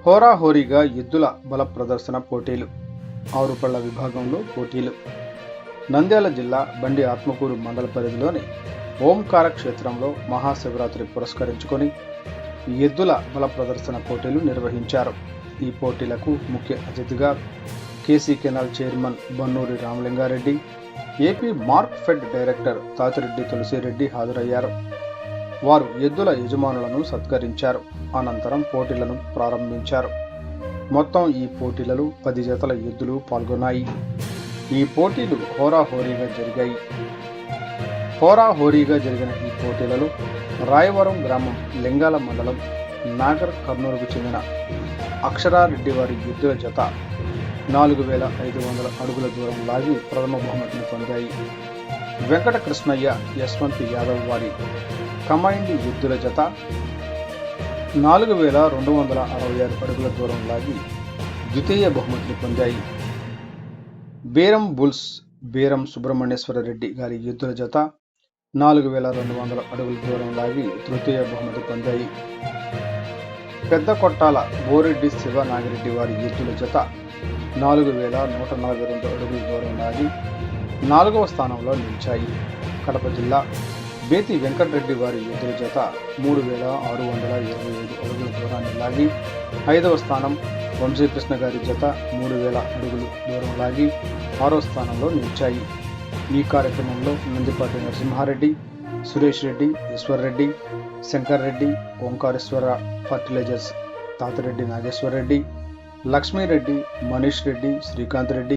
హోరాహోరీగా ఎద్దుల బల ప్రదర్శన పోటీలు. ఆరుపళ్ల విభాగంలో పోటీలు. నంద్యాల జిల్లా బండి ఆత్మకూరు మండల పరిధిలోని ఓంకార క్షేత్రంలో మహాశివరాత్రి పురస్కరించుకొని ఎద్దుల బల ప్రదర్శన పోటీలు నిర్వహించారు. ఈ పోటీలకు ముఖ్య అతిథిగా KC canal chairman Bannuri Ramalingareddy, AP Markfed director Tatireddy Tulasireddy హాజరయ్యారు. వారు ఎద్దుల యజమానులను సత్కరించారు. అనంతరం పోటీలను ప్రారంభించారు. మొత్తం ఈ పోటీలలో 10 జతల ఎద్దులు పాల్గొన్నాయి. ఈ పోటీలు హోరాహోరీగా జరిగాయి. హోరాహోరీగా జరిగిన ఈ పోటీలలో రాయవరం గ్రామం లింగాల మండలం నాగర్ కర్నూలుకు చెందిన అక్షరారెడ్డి వారి ఎద్దుల జత 4500 అడుగుల దూరం లాగి ప్రథమ బహుమతిని పొందాయి. వెంకట కృష్ణయ్య, యశ్వంత్ యాదవ్ వారి కంబైన్డ్ ఎద్దుల జత 4266 అడుగుల దూరం లాగి ద్వితీయ బహుమతిని పొందాయి. బేరం బుల్స్ బేరం సుబ్రహ్మణ్యేశ్వర రెడ్డి గారి ఎద్దుల జత 4200 అడుగుల దూరం లాగి తృతీయ బహుమతి పొందాయి. పెద్ద కొట్టాల బోరెడ్డి శివ నాగిరెడ్డి వారి ఎద్దుల జత 4142 అడుగుల దూరం లాగి 4వ స్థానంలో నిలిచాయి. కడప జిల్లా బేతి వెంకటరెడ్డి వారి ఎద్దుల జత 3625 అడుగుల దూరాన్ని లాగి 5వ స్థానం, వంశీకృష్ణ గారి జత 3000 అడుగులు దూరం లాగి 6వ స్థానంలో నిలిచాయి. ఈ కార్యక్రమంలో నందిపాటి నరసింహారెడ్డి, సురేష్ రెడ్డి, ఈశ్వర్ రెడ్డి, శంకర్ రెడ్డి, ఓంకారేశ్వర ఫర్టిలైజర్స్ తాతిరెడ్డి నాగేశ్వర్ రెడ్డి, లక్ష్మీరెడ్డి, మనీష్ రెడ్డి, శ్రీకాంత్ రెడ్డి,